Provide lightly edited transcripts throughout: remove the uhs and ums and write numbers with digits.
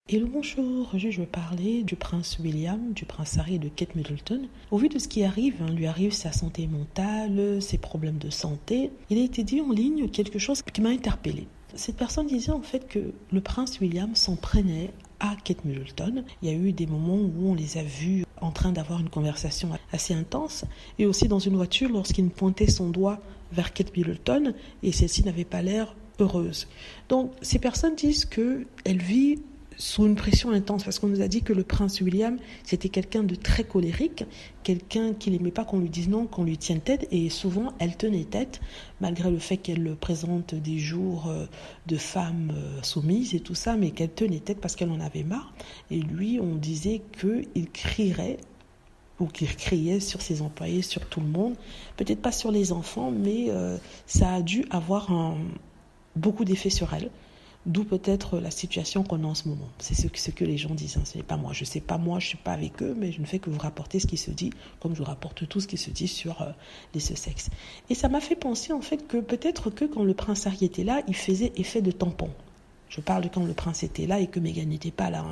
Hello, bonjour, je veux parler du prince William, du prince Harry et de Kate Middleton. Au vu de ce qui arrive, lui arrive sa santé mentale, ses problèmes de santé, il a été dit en ligne quelque chose qui m'a interpellée. Cette personne disait en fait que le prince William s'en prenait à Kate Middleton. Il y a eu des moments où on les a vus en train d'avoir une conversation assez intense et aussi dans une voiture lorsqu'il pointait son doigt vers Kate Middleton et celle-ci n'avait pas l'air heureuse. Donc ces personnes disent qu'elle vit sous une pression intense, parce qu'on nous a dit que le prince William, c'était quelqu'un de très colérique, quelqu'un qui n'aimait pas qu'on lui dise non, qu'on lui tienne tête, et souvent elle tenait tête, malgré le fait qu'elle présente des jours de femmes soumises et tout ça, mais qu'elle tenait tête parce qu'elle en avait marre. Et lui, on disait qu'il crierait, ou qu'il criait sur ses employés, sur tout le monde, peut-être pas sur les enfants, mais ça a dû avoir beaucoup d'effets sur elle. D'où peut-être la situation qu'on a en ce moment. C'est ce que les gens disent. Ce n'est pas moi. Je ne sais pas moi, je ne suis pas avec eux, mais je ne fais que vous rapporter ce qui se dit, comme je vous rapporte tout ce qui se dit sur les Sussex. Et ça m'a fait penser en fait que peut-être que quand le prince Harry était là, il faisait effet de tampon. Je parle de quand le prince était là et que Meghan n'était pas là.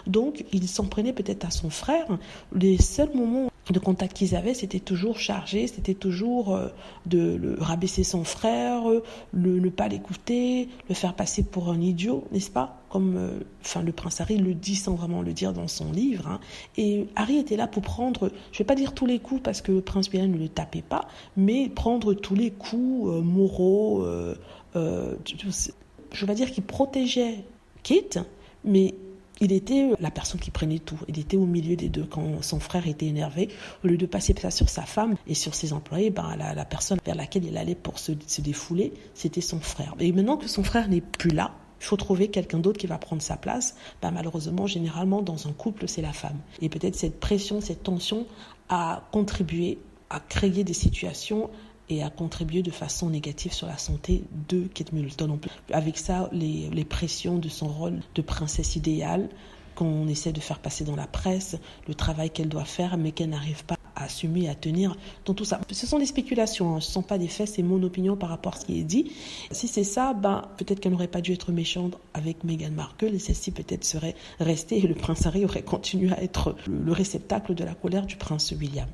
Donc, il s'en prenait peut-être à son frère. Les seuls moments de contact qu'ils avaient, c'était toujours chargé, c'était toujours de le rabaisser son frère, ne pas l'écouter, le faire passer pour un idiot, n'est-ce pas? Comme le prince Harry le dit sans vraiment le dire dans son livre. Et Harry était là pour prendre, je ne vais pas dire tous les coups parce que le prince William ne le tapait pas, mais prendre tous les coups moraux, je vais dire qu'il protégeait Kate, mais il était la personne qui prenait tout. Il était au milieu des deux. Quand son frère était énervé, au lieu de passer ça sur sa femme et sur ses employés, la personne vers laquelle il allait pour se défouler, c'était son frère. Et maintenant que son frère n'est plus là, il faut trouver quelqu'un d'autre qui va prendre sa place. Malheureusement, généralement, dans un couple, c'est la femme. Et peut-être cette pression, cette tension a contribué à créer des situations et à contribuer de façon négative sur la santé de Kate Middleton. Avec ça, les pressions de son rôle de princesse idéale qu'on essaie de faire passer dans la presse, le travail qu'elle doit faire, mais qu'elle n'arrive pas à assumer, à tenir, dans tout ça. Ce sont des spéculations, ce ne sont pas des faits, c'est mon opinion par rapport à ce qui est dit. Si c'est ça, peut-être qu'elle n'aurait pas dû être méchante avec Meghan Markle, et celle-ci peut-être serait restée, et le prince Harry aurait continué à être le réceptacle de la colère du prince William.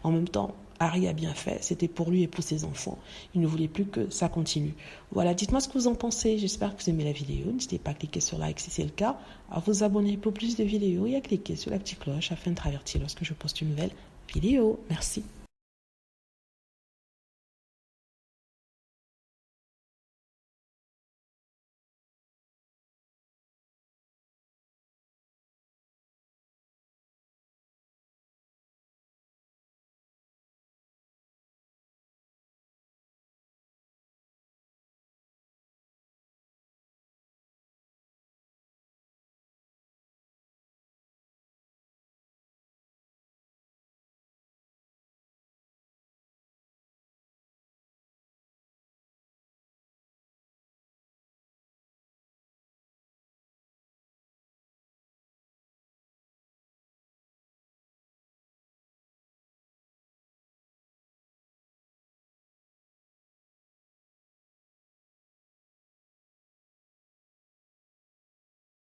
En même temps, Harry a bien fait, c'était pour lui et pour ses enfants. Il ne voulait plus que ça continue. Voilà, dites-moi ce que vous en pensez. J'espère que vous aimez la vidéo. N'hésitez pas à cliquer sur like si c'est le cas, à vous abonner pour plus de vidéos et à cliquer sur la petite cloche afin de être averti lorsque je poste une nouvelle vidéo. Merci.